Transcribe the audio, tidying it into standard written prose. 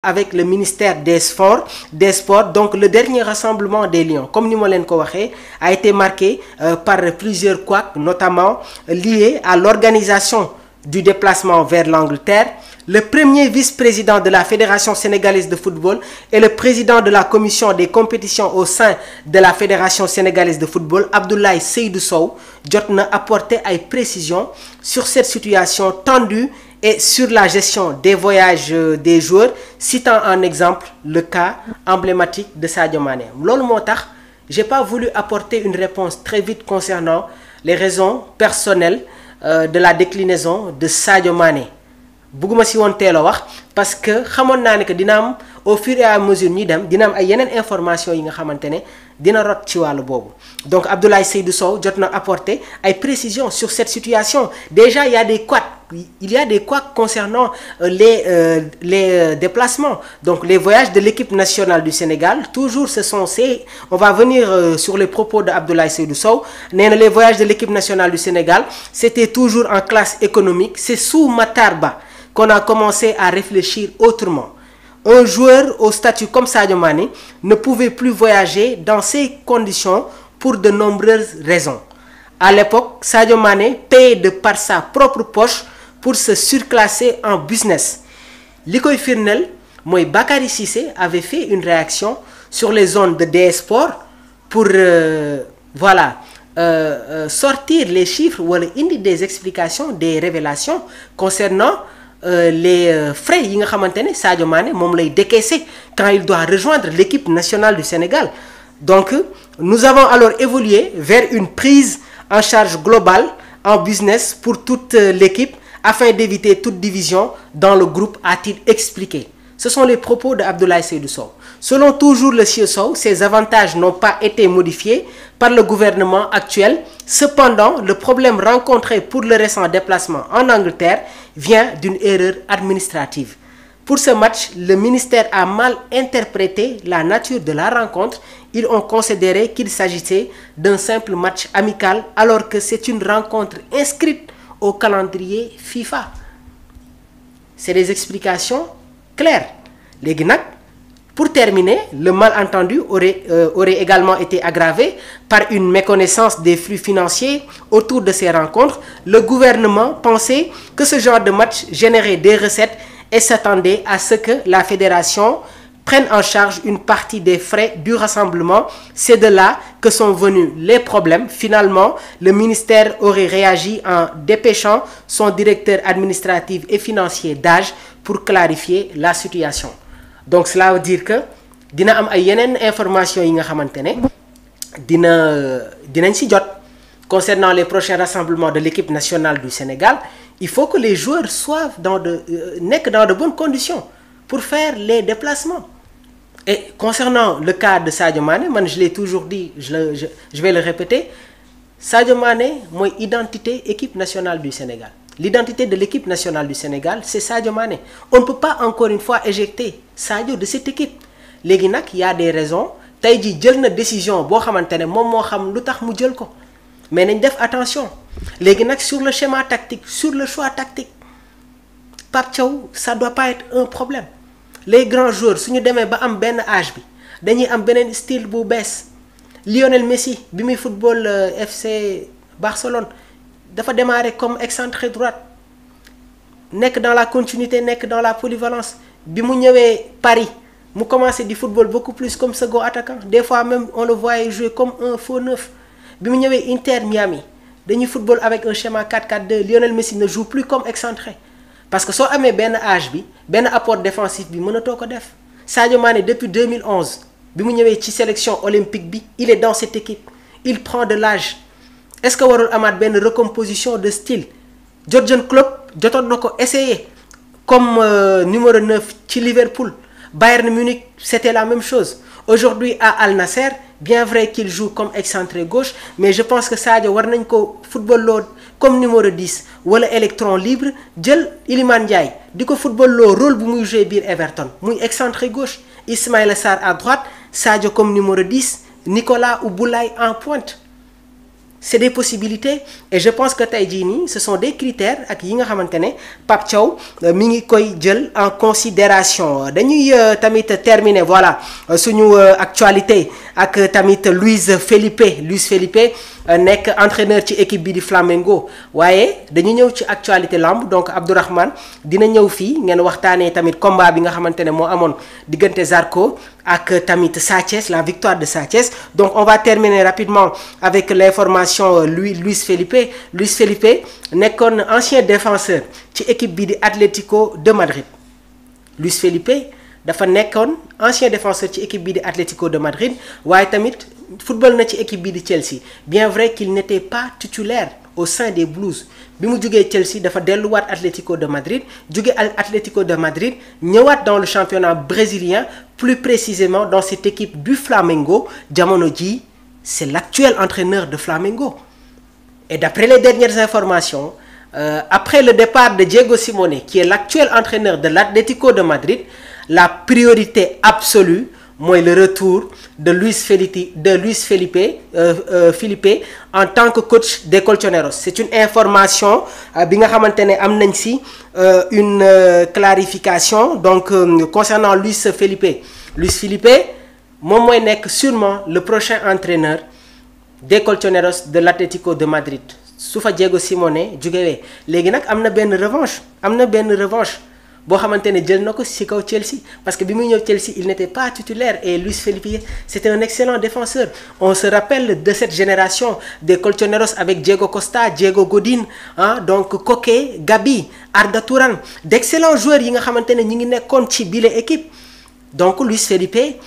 avec le ministère des Sports. Donc le dernier rassemblement des Lions, comme ni ma leen ko waxee, a été marqué par plusieurs couacs, notamment liés à l'organisation du déplacement vers l'Angleterre. Le premier vice-président de la Fédération sénégalaise de football et le président de la commission des compétitions au sein de la Fédération sénégalaise de football, Abdoulaye Seydou Sow, jot na apporter ay précisions sur cette situation tendue et sur la gestion des voyages des joueurs, citant en exemple le cas emblématique de Sadio Mané. Loolu moo tax j'ai pas voulu apporter une réponse très vite concernant les raisons personnelles de la déclinaison de Sadio Mané. Bëgguma si woon teel a wax parce que xamoon naa ne que dina am au fur et à mesure ñuy dem dina am ay yeneen information yi nga xamante ne dina rot ci wàllu boobu. Donc Abdoulaye Seydou Sow jot na apporter ay précisions sur cette situation. Déjà il y a des couacs concernant les déplacements. Donc les voyages de l'équipe nationale du Sénégal, toujours on va venir sur les propos de Abdoulaye Seydou Sow. Nee na les voyages de l'équipe nationale du Sénégal, c'était toujours en classe économique. C'est sous Matar Ba qu'on a commencé à réfléchir autrement. Un joueur au statut comme Sadio Mané ne pouvait plus voyager dans ces conditions pour de nombreuses raisons. À l'époque, Sadio Mané payait de par sa propre poche pour se surclasser en business. Li koy firndeel mooy Bakary Cissé avait fait une réaction sur les zones de DS Sport pour sortir les chiffres wala indi des explications, des révélations concernant les frais yi nga xamante ne Sadio Mané moom lay décaisser quand il doit rejoindre l'équipe nationale du Sénégal. Donc nous avons alors évolué vers une prise en charge globale en business pour toute l'équipe afin d'éviter toute division dans le groupe, a-t-il expliqué. Ce sont les propos de Abdoulaye Seydou Sow. Selon toujours le sieur Sow, ces avantages n'ont pas été modifiés par le gouvernement actuel. Cependant, le problème rencontré pour le récent déplacement en Angleterre vient d'une erreur administrative. Pour ce match, le ministère a mal interprété la nature de la rencontre. Ils ont considéré qu'il s'agissait d'un simple match amical alors que c'est une rencontre inscrite au calendrier FIFA. C'est des explications claires. Léegi nag, pour terminer, le malentendu aurait également été aggravé par une méconnaissance des flux financiers autour de ces rencontres. Le gouvernement pensait que ce genre de match générait des recettes et s'attendait à ce que la fédération prenne en charge une partie des frais du rassemblement. C'est de là que sont venus les problèmes. Finalement, le ministère aurait réagi en dépêchant son directeur administratif et financier d'âge pour clarifier la situation. Donc cela veut dire que dina am ay yeneen information yi nga xamante ne dinañ ci jot concernant les prochains rassemblements de l'équipe nationale du Sénégal. Il faut que les joueurs soient nekk dans de bonnes conditions pour faire les déplacements. Et concernant le cas de Sadio Mané, man je l'ai toujours dit, je vais le répéter, Sadio Mané mooy identité équipe nationale du Sénégal. L'identité de l'équipe nationale du Sénégal, c'est Sadio Mané. On ne peut pas encore une fois éjecter Sadio de cette équipe. Léegi nag y a des raisons. Tey jii jël na décision boo xamante ne moom moo xam lu tax mu jël ko. Mais nañ def attention. Léegi nag sur le schéma tactique, sur le choix tactique, Pape Thiaw, ça doit pas être un problème. Les grands joueurs suñu demee ba am benn âge bi dañuy am beneen style bu bees. Lionel Messi bi muy football FC Barcelone dafa démarrer comme excentré droite, nekk dans la continuité, nekk dans la polyvalence. Bi mu ñëwee Paris mu commencé di football beaucoup plus comme second attaquant. Des fois même on le voyait jouer comme un faux neuf. Bi mu ñëwee Inter Miami dañuy football avec un schéma 4-4-2. Lionel Messi ne joue plus comme excentré parce que soo amee benn âge bi benn apport défensif bi mënatoo ko def. Sadio Mané depuis 2011 bi mu ñëwee ci sélection olympique bi il est dans cette équipe. Il prend de l'âge. Est-ce que warul amaat benn recomposition de style? Jürgen Klopp jotoon na ko essayer comme numéro 9 ci Liverpool. Bayern Munich c'était la même chose. Aujourd'hui à Al Nasser, bien vrai qu'il joue comme excentré gauche, mais je pense que Sadio war nañ ko football loo comme numéro 10 wala électron libre, jël Iliman Ndiaye di ko football loo rôle bu muy jouer biir Everton muy excentré gauche. Ismaïla Sarr à droite, Sadio comme numéro 10, Nicolas ou Boulaye en pointe. c'est des possibilités et je pense que tey jii nii ce sont des critères ak yi nga xamante ne Pape Thiaw mi ngi koy jël en considération dañuy tamit terminer voilà suñu actualité ak tamit Luis Felipe nekk entraîneur ci équipe bi di Flamengo waaye dañu ñëw ci actualité lamb donc Abdourahmane dina ñëw fii ngeen waxtaanee tamit combat bi nga xamante ne moo amoon diggante Zarko ak tamit Sa Thiès la victoire de Sa Thiès donc on va terminer rapidement avec l'information Luis Felipe nekkoon ancien défenseur ci équipe bi di Atlético de Madrid Luis Felipe dafa nekkoon ancien défenseur ci équipe bi di Atlético de Madrid waaye tamit football na ci équipe bi di Chelsea bien vrai qu'il n'était pas titulaire au sein des Blues bi mu jugee Chelsea dafa delluwaat Atlético de Madrid jóge Atlético de Madrid ñëwaat dans le championnat brésilien plus précisément dans cette équipe du Flamengo jamono ji c'est l'actuel entraîneur de Flamengo et d'après les dernières informations après le départ de Diego Simeone qui est l'actuel entraîneur de l'Atlético de Madrid la priorité absolue mooy le retour de Luis Felipe en tant que coach des Colchoneros c'est une information bi nga xamante ne am nañ ci une clarification donc concernant Luis Felipe moom mooy nekk sûrement le prochain entraîneur des Colchoneros de l'Atlético de Madrid su fa Diego Simeone jógewee léegi nag am na benn revanche boo xamante ne jël na ko ci kaw Chelsea parce que bi muy ñëw Chelsea il n'était pas titulaire et Luis Felipe c'était un excellent défenseur on se rappelle de cette génération des Colchoneros avec Diego Costa Diego Godin donc Koke Gabi Arda Turan d'excellents joueurs yi nga xamante ne ñi ngi nekkoon ci bile équipe donc Luis Felipe